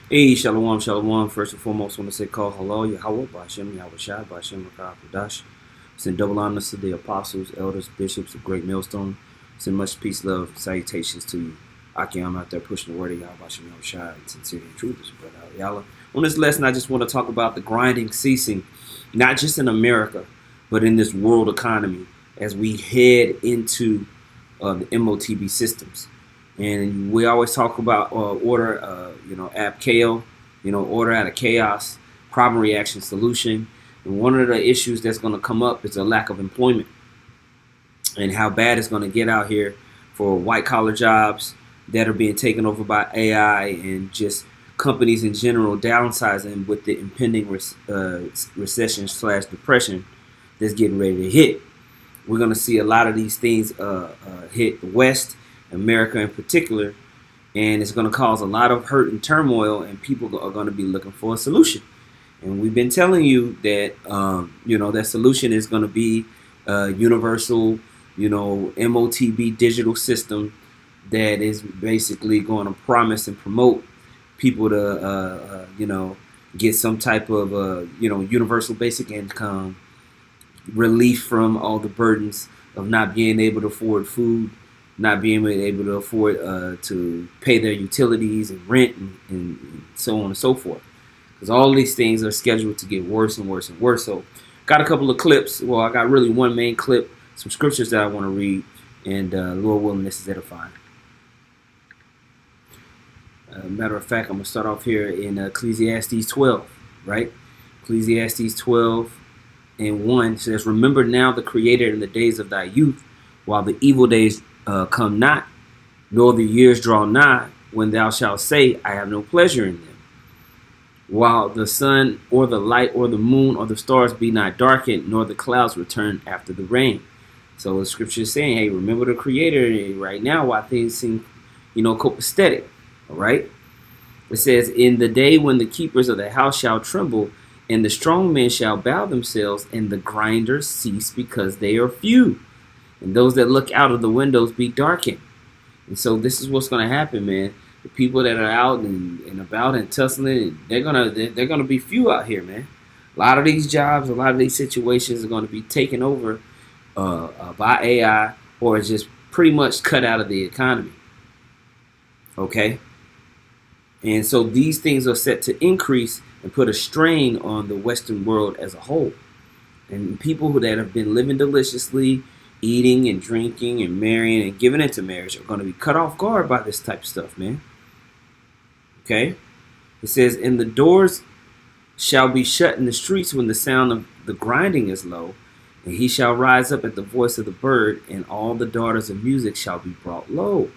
Hey, Shalom, Shalom. First and foremost, I want to say call hello, Yahweh, Bashem, Yahweh Shai, Bashem, Makah, Kodash. Send double honors to the apostles, elders, bishops of Great Millstone. Send much peace, love, salutations to you. Aki, I'm out there pushing the word of Yahweh, Bashem, Yahweh Shai, and sincerity and truth is your brother Yahweh. On this lesson, I just want to talk about the grinding ceasing, not just in America, but in this world economy as we head into the Motb systems. And we always talk about order, app KO, order out of chaos, problem reaction solution. And one of the issues that's going to come up is a lack of employment and how bad it's going to get out here for white collar jobs that are being taken over by AI and just companies in general downsizing with the impending recession slash depression that's getting ready to hit. We're going to see a lot of these things hit the West, America in particular, and it's going to cause a lot of hurt and turmoil, and people are going to be looking for a solution. And we've been telling you that, that solution is going to be a universal, MOTB digital system that is basically going to promise and promote people to, get some type of, universal basic income, relief from all the burdens of not being able to afford food, not being able to afford to pay their utilities and rent and so on and so forth. Because all these things are scheduled to get worse and worse and worse. So got a couple of clips. Well, I got really one main clip, some scriptures that I want to read, and Lord willing, this is edifying. Matter of fact, I'm going to start off here in Ecclesiastes 12, right? Ecclesiastes 12 and 1 says, "Remember now the Creator in the days of thy youth, while the evil days come not, nor the years draw nigh, when thou shalt say, I have no pleasure in them. While the sun or the light or the moon or the stars be not darkened, nor the clouds return after the rain." So the scripture is saying, hey, remember the Creator right now while things seem, copacetic. All right. It says, "In the day when the keepers of the house shall tremble, and the strong men shall bow themselves, and the grinders cease because they are few, and those that look out of the windows be darkened." And so this is what's going to happen, man. The people that are out and about and tussling, they're gonna be few out here, man. A lot of these jobs, a lot of these situations are going to be taken over by AI, or just pretty much cut out of the economy. Okay. And so these things are set to increase and put a strain on the Western world as a whole. And people that have been living deliciously, eating and drinking and marrying and giving into marriage are going to be cut off guard by this type of stuff, man. Okay? It says, "And the doors shall be shut in the streets when the sound of the grinding is low, and he shall rise up at the voice of the bird, and all the daughters of music shall be brought low."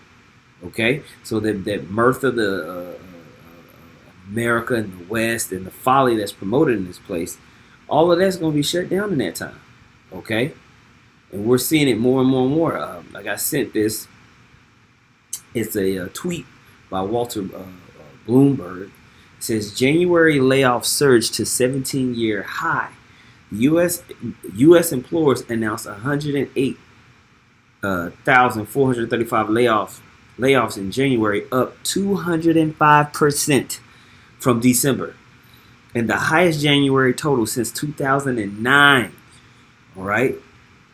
Okay? So that mirth of the America and the West and the folly that's promoted in this place, all of that's going to be shut down in that time. Okay? And we're seeing it more and more and more. Like I sent this, it's a tweet by Walter Bloomberg. It says, "January layoffs surged to 17-year high. U.S. employers announced 108,435 layoffs in January, up 205% from December, and the highest January total since 2009. All right,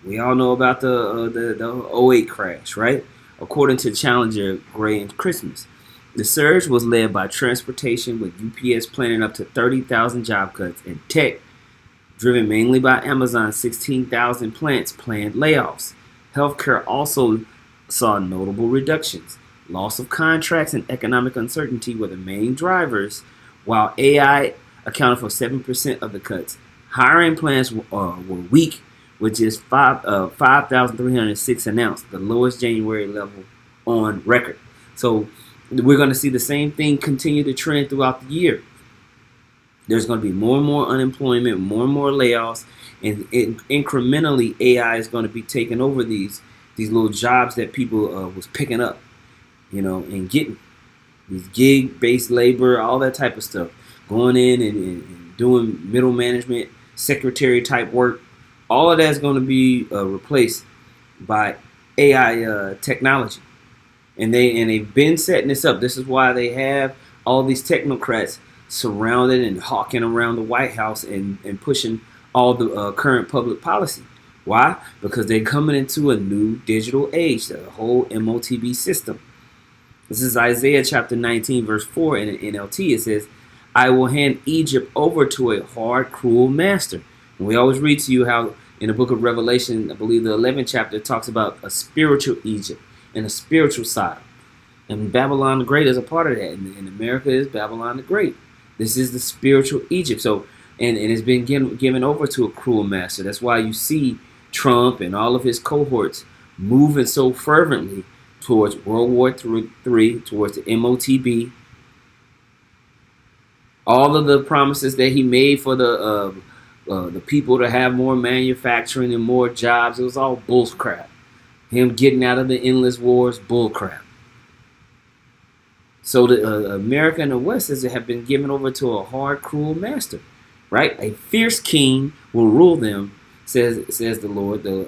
we all know about the '08 crash, right? According to Challenger, Gray, and Christmas, the surge was led by transportation, with UPS planning up to 30,000 job cuts, and tech, driven mainly by Amazon's 16,000 plants, planned layoffs. Healthcare also saw notable reductions. Loss of contracts and economic uncertainty were the main drivers, while AI accounted for 7% of the cuts. Hiring plans were weak, with just 5,306 announced, the lowest January level on record. So we're going to see the same thing continue to trend throughout the year. There's going to be more and more unemployment, more and more layoffs, and incrementally AI is going to be taking over these little jobs that people was picking up, and getting these gig-based labor, all that type of stuff, going in and doing middle management, secretary type work. All of that's going to be replaced by AI technology, and they've been setting this up. This is why they have all these technocrats surrounded and hawking around the White House and pushing all the current public policy. Why? Because they're coming into a new digital age, the whole Motb system. This is Isaiah chapter 19, verse 4 in the NLT. It says, I will hand Egypt over to a hard, cruel master. And we always read to you how in the book of Revelation, I believe the 11th chapter talks about a spiritual Egypt and a spiritual side. And Babylon the Great is a part of that. And America is Babylon the Great. This is the spiritual Egypt. So, and it's been given over to a cruel master. That's why you see Trump and all of his cohorts moving so fervently towards World War III, towards the Motb. All of the promises that he made for the people to have more manufacturing and more jobs, it was all bullcrap. Him getting out of the endless wars, bullcrap. So the America and the West have been given over to a hard, cruel master, right? A fierce king will rule them, says the Lord, the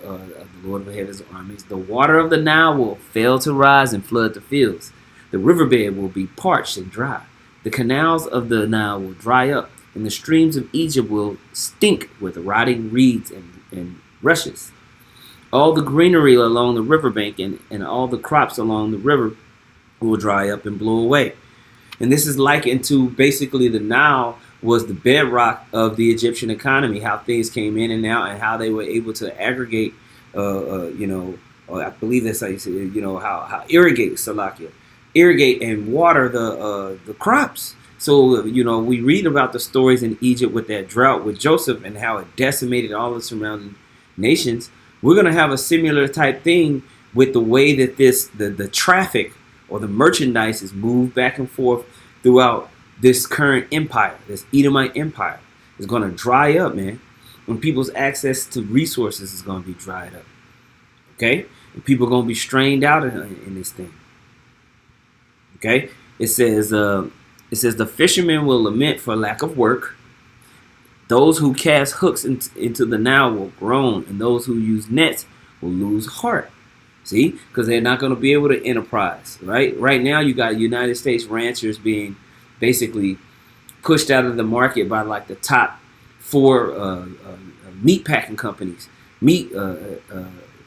Lord of heaven's armies. The water of the Nile will fail to rise and flood the fields. The riverbed will be parched and dry. The canals of the Nile will dry up, and the streams of Egypt will stink with rotting reeds and rushes. All the greenery along the riverbank and all the crops along the river will dry up and blow away. And this is likened to basically the Nile was the bedrock of the Egyptian economy, how things came in and out and how they were able to aggregate, I believe that's how you say it, how irrigate and water the crops. So, we read about the stories in Egypt with that drought with Joseph and how it decimated all the surrounding nations. We're going to have a similar type thing with the way that the traffic or the merchandise is moved back and forth throughout this current empire, this Edomite empire. Is going to dry up, man. And people's access to resources is going to be dried up. Okay? And people are going to be strained out in this thing. Okay? It says the fishermen will lament for lack of work. Those who cast hooks into the Nile will groan, and those who use nets will lose heart. See? Because they're not going to be able to enterprise, right? Right now, you got United States ranchers being basically pushed out of the market by like the top 4 meat packing companies. Meat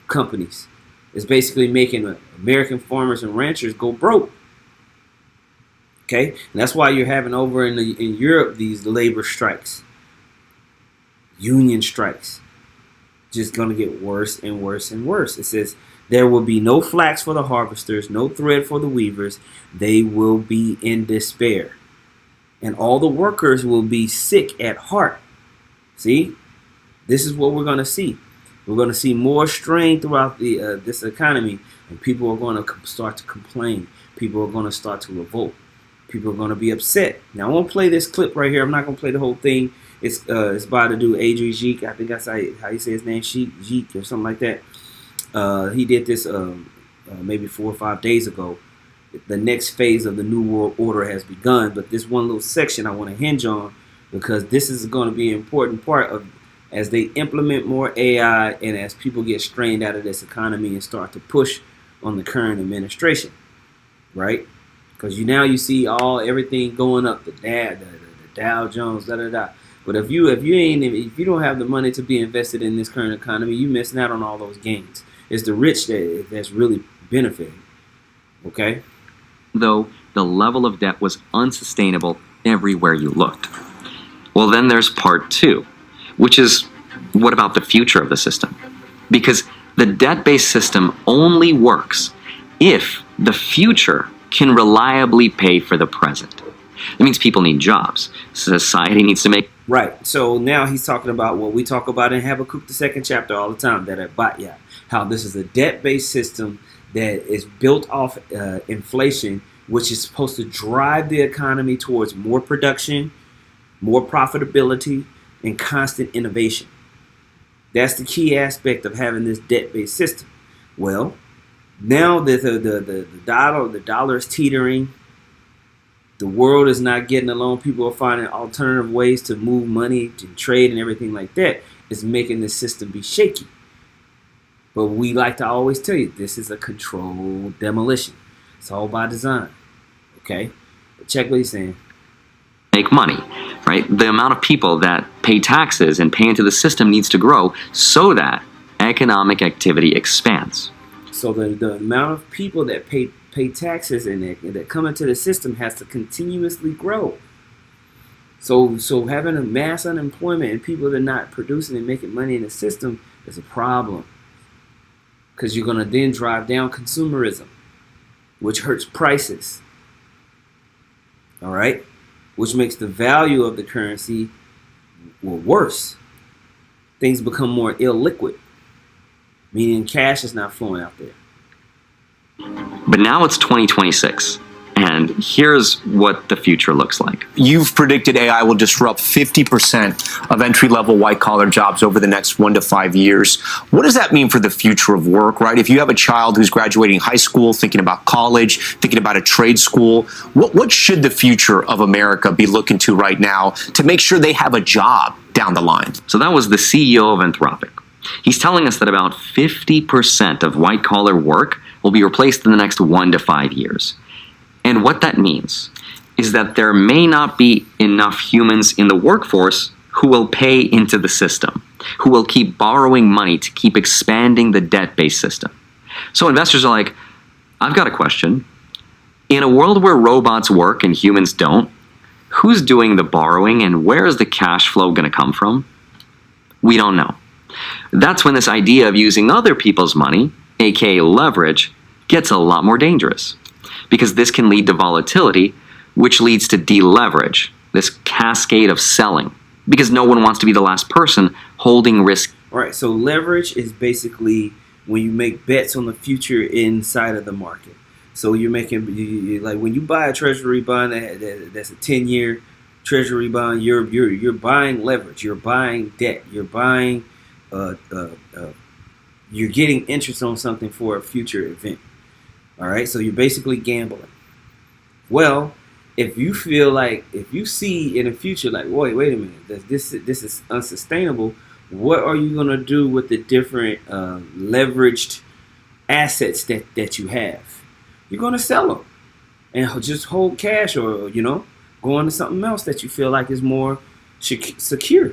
companies is basically making American farmers and ranchers go broke. Okay? And that's why you're having over in Europe these labor strikes. Union strikes. Just going to get worse and worse and worse. It says, there will be no flax for the harvesters, no thread for the weavers. They will be in despair. And all the workers will be sick at heart. See? This is what we're going to see. We're going to see more strain throughout this economy. And people are going to start to complain. People are going to start to revolt. People are going to be upset. Now, I won't play this clip right here. I'm not going to play the whole thing. It's by the dude Adrian Jeek. I think that's how you say his name, Jeek or something like that. He did this maybe 4 or 5 days ago. The next phase of the New World Order has begun. But this one little section I want to hinge on because this is going to be an important part of as they implement more AI and as people get strained out of this economy and start to push on the current administration, right? Because you see everything going up, the Dow Jones, But if you don't have the money to be invested in this current economy, you're missing out on all those gains. It's the rich that's really benefiting. Okay? Though the level of debt was unsustainable everywhere you looked. Well, then there's part 2, which is what about the future of the system? Because the debt-based system only works if the future can reliably pay for the present. That means people need jobs. Society needs to make... Right. So now he's talking about what we talk about in Habakkuk, the 2nd chapter, all the time, that at Batya, how this is a debt-based system that is built off inflation, which is supposed to drive the economy towards more production, more profitability, and constant innovation. That's the key aspect of having this debt-based system. Well, now that the dollar is teetering, the world is not getting along. People are finding alternative ways to move money, to trade, and everything like that. It's making the system be shaky. But we like to always tell you, this is a controlled demolition. It's all by design. Okay? Check what he's saying. Make money, right? The amount of people that pay taxes and pay into the system needs to grow so that economic activity expands. So the amount of people that pay taxes and that come into the system has to continuously grow. So having a mass unemployment and people that are not producing and making money in the system is a problem. Because you're going to then drive down consumerism, which hurts prices. All right? Which makes the value of the currency worse. Things become more illiquid, meaning cash is not flowing out there. But now it's 2026, and here's what the future looks like. You've predicted AI will disrupt 50% of entry-level white-collar jobs over the next 1 to 5 years. What does that mean for the future of work, right? If you have a child who's graduating high school, thinking about college, thinking about a trade school, what should the future of America be looking to right now to make sure they have a job down the line? So that was the CEO of Anthropic. He's telling us that about 50% of white-collar work will be replaced in the next 1 to 5 years. And what that means is that there may not be enough humans in the workforce who will pay into the system, who will keep borrowing money to keep expanding the debt-based system. So investors are like, I've got a question. In a world where robots work and humans don't, who's doing the borrowing and where is the cash flow going to come from? We don't know. That's when this idea of using other people's money, aka leverage, gets a lot more dangerous. Because this can lead to volatility, which leads to deleverage, this cascade of selling. Because no one wants to be the last person holding risk. All right, so leverage is basically when you make bets on the future inside of the market. So you're making, like when you buy a treasury bond that's a 10-year treasury bond, you're buying leverage, you're buying debt, you're buying, you're getting interest on something for a future event. All right, so you're basically gambling. Well, if you feel like, if you see in the future, like, wait a minute, this is unsustainable, what are you gonna do with the different leveraged assets that you have? You're gonna sell them and just hold cash, or go on to something else that you feel like is more secure.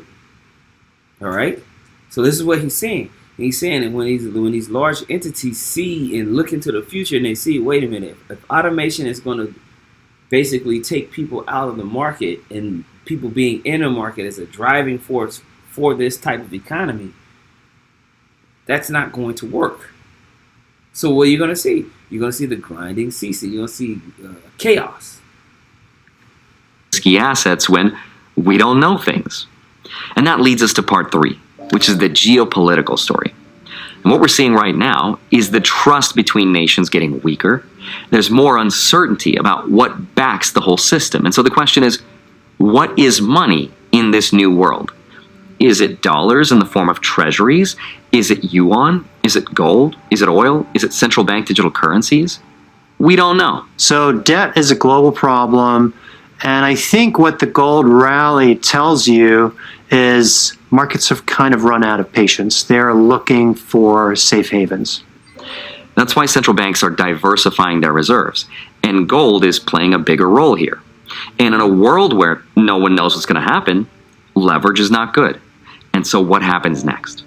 All right, so this is what he's saying. He's saying that when these large entities see and look into the future and they see, wait a minute, if automation is going to basically take people out of the market and people being in the market as a driving force for this type of economy, that's not going to work. So what are you going to see? You're going to see the grinding ceasing. You're going to see chaos. Risky assets when we don't know things. And that leads us to part 3. Which is the geopolitical story. And what we're seeing right now is the trust between nations getting weaker. There's more uncertainty about what backs the whole system. And so the question is, what is money in this new world? Is it dollars in the form of treasuries? Is it yuan? Is it gold? Is it oil? Is it central bank digital currencies? We don't know. So debt is a global problem. And I think what the gold rally tells you is markets have kind of run out of patience. They're looking for safe havens. That's why central banks are diversifying their reserves. And gold is playing a bigger role here. And in a world where no one knows what's going to happen, leverage is not good. And so what happens next?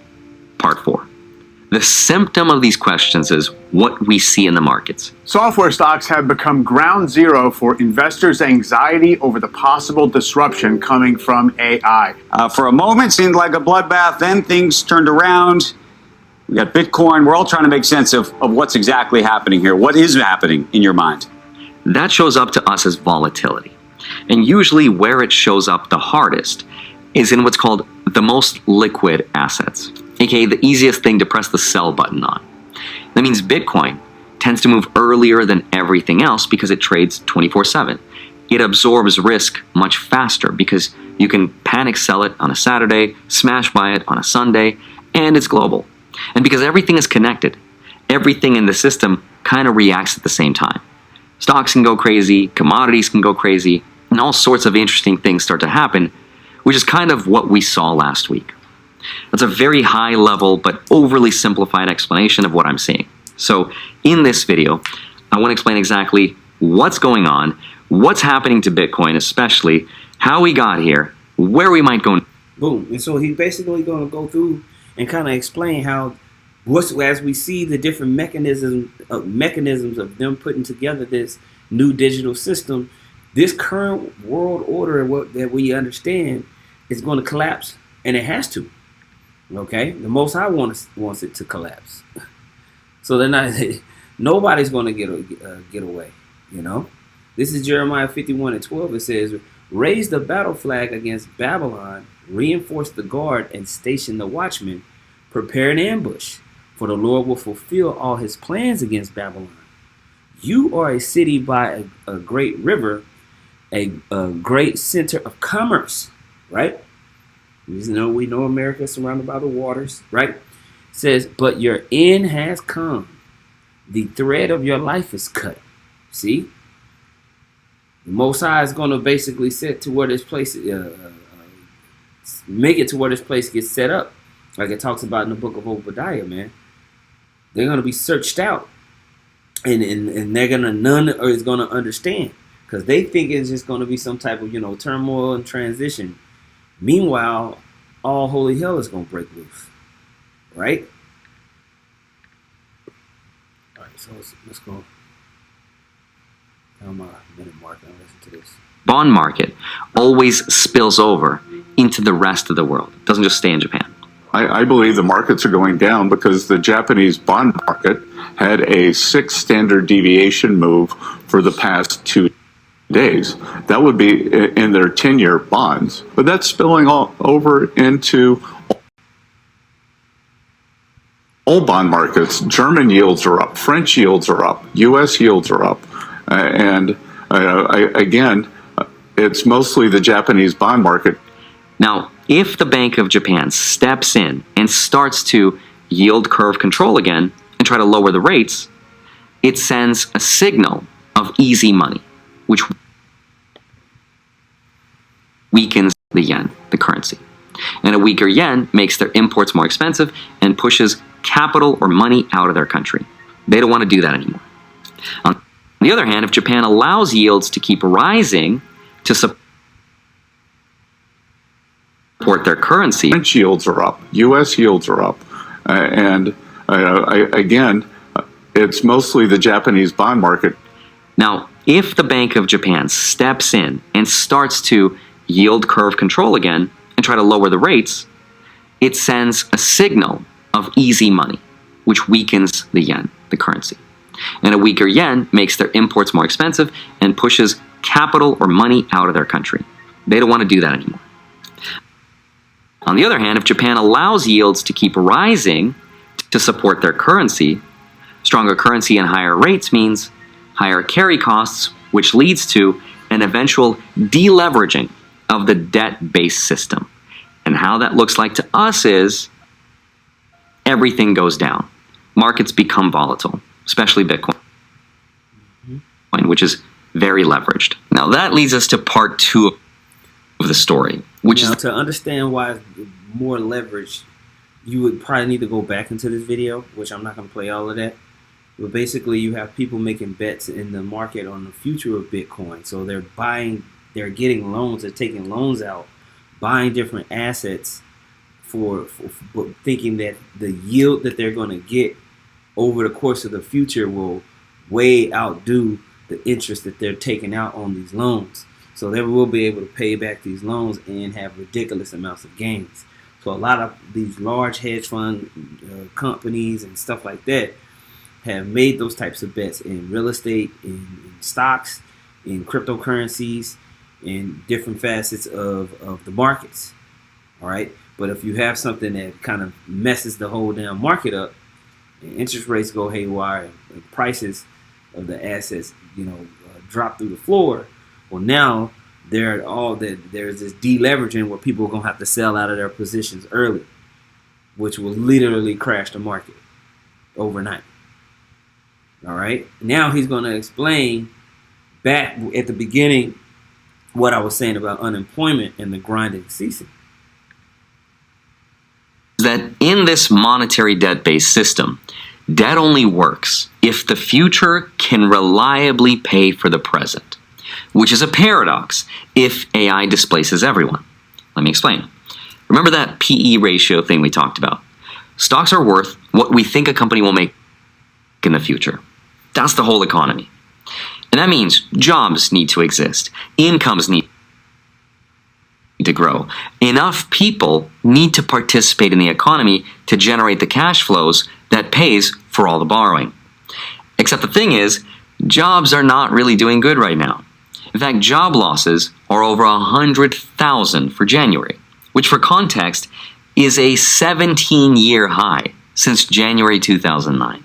Part 4. The symptom of these questions is what we see in the markets. Software stocks have become ground zero for investors' anxiety over the possible disruption coming from AI. For a moment, seemed like a bloodbath. Then things turned around. We got Bitcoin. We're all trying to make sense of what's exactly happening here. What is happening in your mind? That shows up to us as volatility. And usually where it shows up the hardest is in what's called the most liquid assets, aka the easiest thing to press the sell button on. That means Bitcoin tends to move earlier than everything else because it trades 24/7. It absorbs risk much faster because you can panic sell it on a Saturday, smash buy it on a Sunday, and it's global. And because everything is connected, everything in the system kind of reacts at the same time. Stocks can go crazy, commodities can go crazy, and all sorts of interesting things start to happen, which is kind of what we saw last week. That's a very high level but overly simplified explanation of what I'm seeing. So in this video, I want to explain exactly what's going on, what's happening to Bitcoin, especially how we got here, where we might go. Boom. And so he's basically going to go through and kind of explain how, as we see the different mechanisms of them putting together this new digital system, this current world order that we understand is going to collapse, and it has to. Okay, the Most High wants it to collapse, so they're not. Nobody's going to get away. You know, this is Jeremiah 51:12. It says, "Raise the battle flag against Babylon, reinforce the guard, and station the watchmen. Prepare an ambush, for the Lord will fulfill all his plans against Babylon. You are a city by a great river, a great center of commerce," right? We know America is surrounded by the waters, right? It says, "But your end has come. The thread of your life is cut." See? The Most High is going to basically set to where this place, make it to where this place gets set up. Like it talks about in the book of Obadiah, man. They're going to be searched out. And they're going to, none is going to understand. Because they think it's just going to be some type of, turmoil and transition. Meanwhile, all holy hell is going to break loose. Right? All right, so let's go. I'm a minute mark and listen to this. Bond market always spills over into the rest of the world. It doesn't just stay in Japan. I believe the markets are going down because the Japanese bond market had a 6 standard deviation move for the past 2 days. That would be in their 10-year bonds. But that's spilling all over into all bond markets. German yields are up. French yields are up. U.S. yields are up. Again, it's mostly the Japanese bond market. Now, if the Bank of Japan steps in and starts to yield curve control again and try to lower the rates, it sends a signal of easy money, which weakens the yen, the currency. And a weaker yen makes their imports more expensive and pushes capital or money out of their country. They don't want to do that anymore. On the other hand, if Japan allows yields to keep rising to support their currency, French yields are up. U.S. yields are up. Again, it's mostly the Japanese bond market. Now, if the Bank of Japan steps in and starts to yield curve control again and try to lower the rates, it sends a signal of easy money, which weakens the yen, the currency. And a weaker yen makes their imports more expensive and pushes capital or money out of their country. They don't want to do that anymore. On the other hand, if Japan allows yields to keep rising to support their currency, stronger currency and higher rates means higher carry costs, which leads to an eventual deleveraging of the debt-based system. And how that looks like to us is everything goes down. Markets become volatile, especially Bitcoin, which is very leveraged. Now that leads us to part 2 of the story, which is to understand why it's more leverage. You would probably need to go back into this video, which I'm not going to play all of that. But basically, you have people making bets in the market on the future of Bitcoin. So they're getting loans, they're taking loans out, buying different assets for thinking that the yield that they're going to get over the course of the future will way outdo the interest that they're taking out on these loans. So they will be able to pay back these loans and have ridiculous amounts of gains. So a lot of these large hedge fund companies and stuff like that have made those types of bets in real estate, in stocks, in cryptocurrencies, in different facets of the markets. All right. But if you have something that kind of messes the whole damn market up, and interest rates go haywire, and prices of the assets, drop through the floor. Well, now there's this deleveraging where people are gonna have to sell out of their positions early, which will literally crash the market overnight. All right. Now he's gonna explain back at the beginning what I was saying about unemployment and the grinding ceasing. That in this monetary debt-based system, debt only works if the future can reliably pay for the present. which is a paradox if AI displaces everyone. Let me explain. Remember that PE ratio thing we talked about? Stocks are worth what we think a company will make in the future. That's the whole economy. And that means jobs need to exist. Incomes need to grow. Enough people need to participate in the economy to generate the cash flows that pays for all the borrowing. Except the thing is, jobs are not really doing good right now. In fact, job losses are over 100,000 for January, which for context is a 17-year high since January 2009.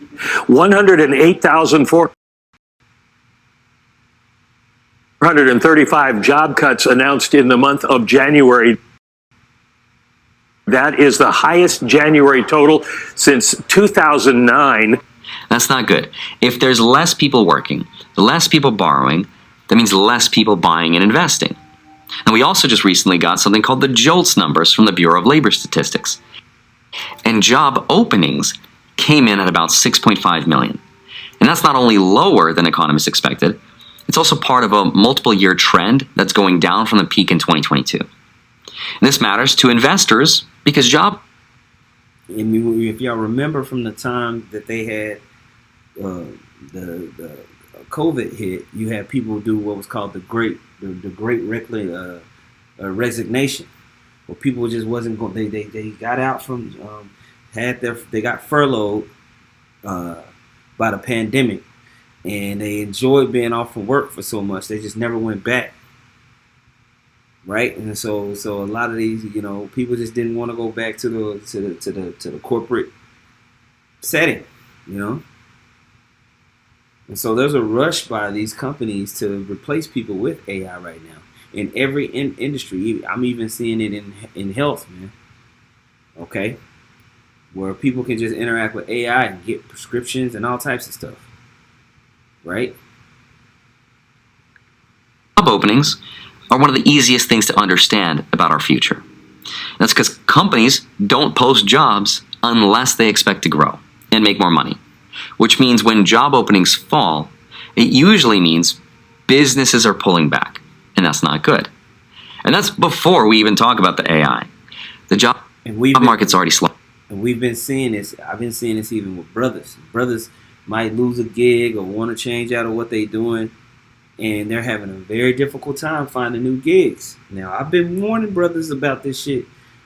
108,435 job cuts announced in the month of January. That is the highest January total since 2009. That's not good. If there's less people working, less people borrowing, that means less people buying and investing. And we also just recently got something called the JOLTS numbers from the Bureau of Labor Statistics. And job openings came in at about 6.5 million. And that's not only lower than economists expected, it's also part of a multiple-year trend that's going down from the peak in 2022. And this matters to investors because if y'all remember from the time that they had the COVID hit, you had people do what was called the great resignation, where people just wasn't going. They got out from they got furloughed by the pandemic, and they enjoyed being off from work for so much they just never went back. Right, and so a lot of these, people just didn't want to go back to the corporate setting, And so there's a rush by these companies to replace people with AI right now in every industry. I'm even seeing it in health, man. Okay, where people can just interact with AI and get prescriptions and all types of stuff. Right. Job openings are one of the easiest things to understand about our future. That's because companies don't post jobs unless they expect to grow and make more money, which means when job openings fall, it usually means businesses are pulling back, and that's not good. And that's before we even talk about the AI. The job market's already slow. And we've been seeing this. I've been seeing this even with brothers. Brothers might lose a gig or want to change out of what they're doing, and they're having a very difficult time finding new gigs. Now, I've been warning brothers about this shit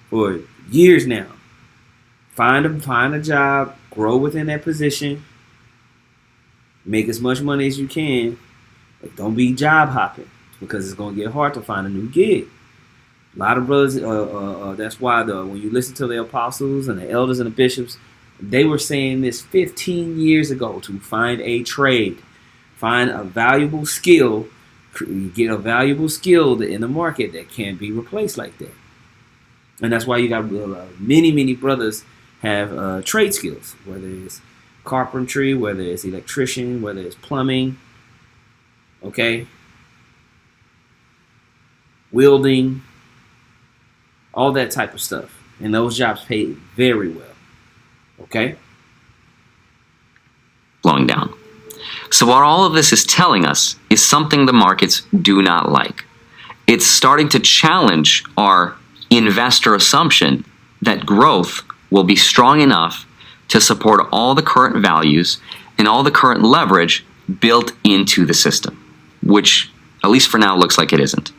for years now. Find a job, grow within that position, make as much money as you can, but don't be job hopping because it's going to get hard to find a new gig. A lot of brothers, that's why when you listen to the apostles and the elders and the bishops, they were saying this 15 years ago to find a trade. Find a valuable skill, get a valuable skill in the market that can't be replaced like that. And that's why you got many brothers have trade skills, whether it's carpentry, whether it's electrician, whether it's plumbing, okay, welding, all that type of stuff. And those jobs pay very well, okay? Slowing down. So what all of this is telling us is something the markets do not like. It's starting to challenge our investor assumption that growth will be strong enough to support all the current values and all the current leverage built into the system, which, at least for now, looks like it isn't.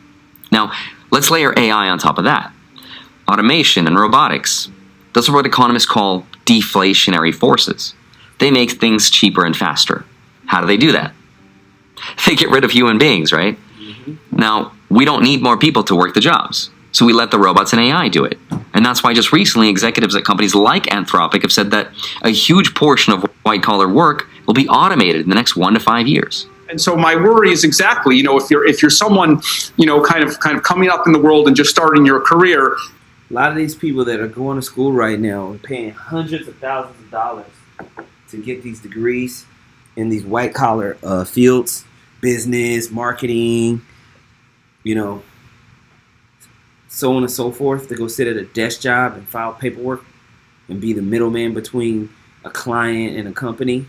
Now, let's layer AI on top of that. Automation and robotics. Those are what economists call deflationary forces. They make things cheaper and faster. How do they do that? They get rid of human beings, right? Mm-hmm. Now, we don't need more people to work the jobs, so we let the robots and AI do it. And that's why just recently executives at companies like Anthropic have said that a huge portion of white-collar work will be automated in the next 1 to 5 years. And so my worry is exactly, if you're someone, kind of coming up in the world and just starting your career. A lot of these people that are going to school right now and paying hundreds of thousands of dollars to get these degrees in these white-collar fields, business, marketing, so on and so forth, to go sit at a desk job and file paperwork and be the middleman between a client and a company.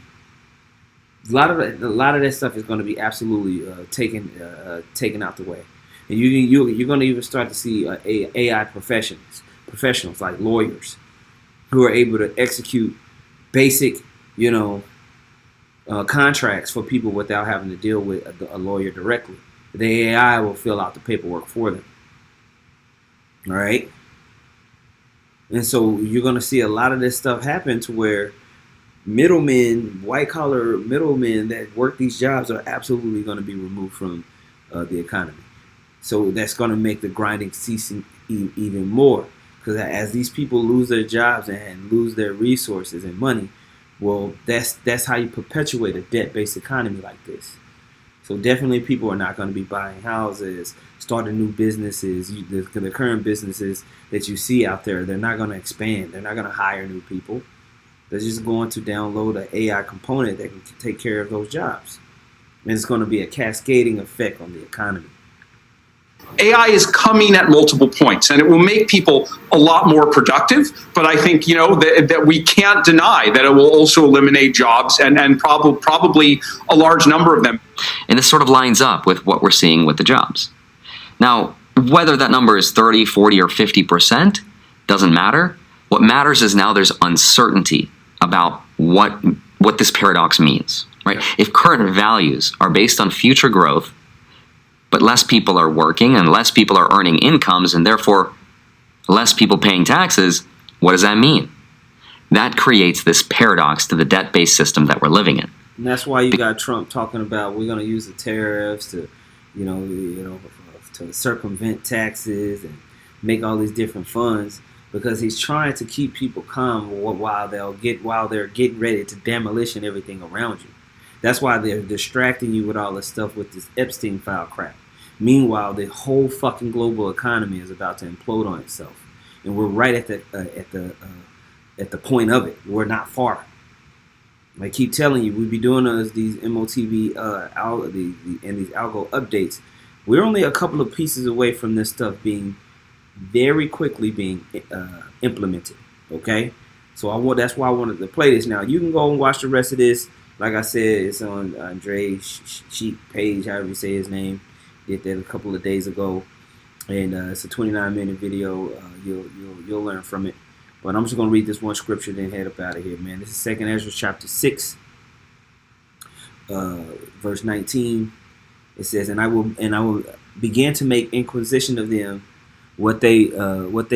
a lot of that stuff is going to be absolutely taken out the way, and you're going to even start to see AI professionals like lawyers who are able to execute basic, contracts for people without having to deal with a lawyer directly. The AI will fill out the paperwork for them. All right. And so you're going to see a lot of this stuff happen to where middlemen, white collar middlemen that work these jobs are absolutely going to be removed from the economy. So that's going to make the grinding cease even more, because as these people lose their jobs and lose their resources and money, well, that's how you perpetuate a debt-based economy like this. So definitely people are not going to be buying houses, starting new businesses. The current businesses that you see out there, they're not going to expand. They're not going to hire new people. They're just going to download an AI component that can take care of those jobs. And it's going to be a cascading effect on the economy. AI is coming at multiple points, and it will make people a lot more productive. But I think, that we can't deny that it will also eliminate jobs and probably a large number of them. And this sort of lines up with what we're seeing with the jobs. Now, whether that number is 30, 40, or 50% doesn't matter. What matters is now there's uncertainty about what this paradox means, right? If current values are based on future growth, but less people are working and less people are earning incomes and therefore less people paying taxes, what does that mean? That creates this paradox to the debt-based system that we're living in. And that's why you got Trump talking about we're going to use the tariffs to, to circumvent taxes and make all these different funds, because he's trying to keep people calm while they're getting ready to demolition everything around you. That's why they're distracting you with all this stuff with this Epstein file crap. Meanwhile, the whole fucking global economy is about to implode on itself, and we're right at the point of it. We're not far. I keep telling you, we be doing these Motb and these algo updates. We're only a couple of pieces away from this stuff being very quickly being implemented. Okay, so that's why I wanted to play this. Now you can go and watch the rest of this. Like I said, it's on Andre's sheet page, however you say his name. Did that a couple of days ago, and it's a 29-minute video. You'll learn from it. But I'm just gonna read this one scripture, then head up out of here, man. This is 2 Ezra chapter 6, verse 19. It says, "And I will begin to make inquisition of them, what they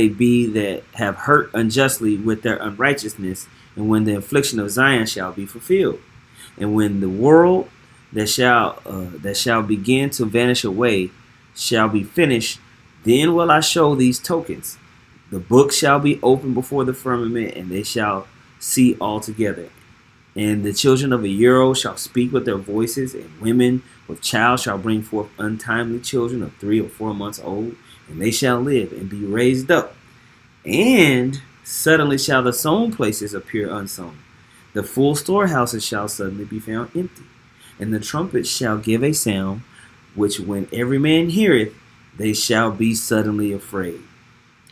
be that have hurt unjustly with their unrighteousness, and when the affliction of Zion shall be fulfilled, and when the world that shall begin to vanish away shall be finished, then will I show these tokens. The book shall be opened before the firmament, and they shall see altogether. And the children of a year shall speak with their voices, and women with child shall bring forth untimely children of 3 or 4 months old, and they shall live and be raised up. And suddenly shall the sown places appear unsown. The full storehouses shall suddenly be found empty. And the trumpet shall give a sound, which when every man heareth, they shall be suddenly afraid.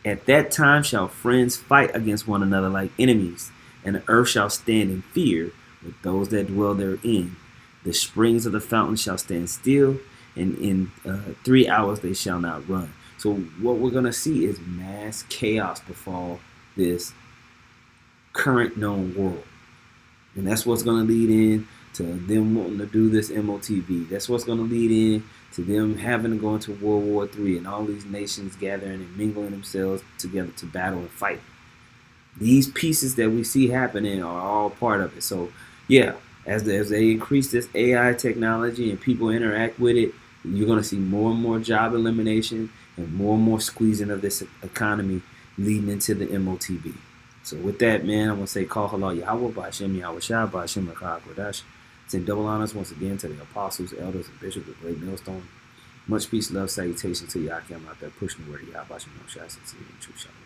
At that time shall friends fight against one another like enemies, and the earth shall stand in fear with those that dwell therein. The springs of the fountain shall stand still, and in 3 hours they shall not run." So what we're going to see is mass chaos befall this current known world. And that's what's going to lead in to them wanting to do this Motb. That's what's going to lead in to them having to go into World War III and all these nations gathering and mingling themselves together to battle and fight. These pieces that we see happening are all part of it. So, yeah, as they increase this AI technology and people interact with it, you're going to see more and more job elimination and more squeezing of this economy leading into the Motb. So with that, man, I'm going to say, call halal Yahweh, Ba'ashem Yahweh Shah, Ba'ashem Rakah Kodash. Send double honors once again to the apostles, elders, and bishops of Great Millstone. Much peace, love, salutation to Yakim out there pushing the word of Yahweh, Ba'ashem Yahweh Shah, in true Shalom.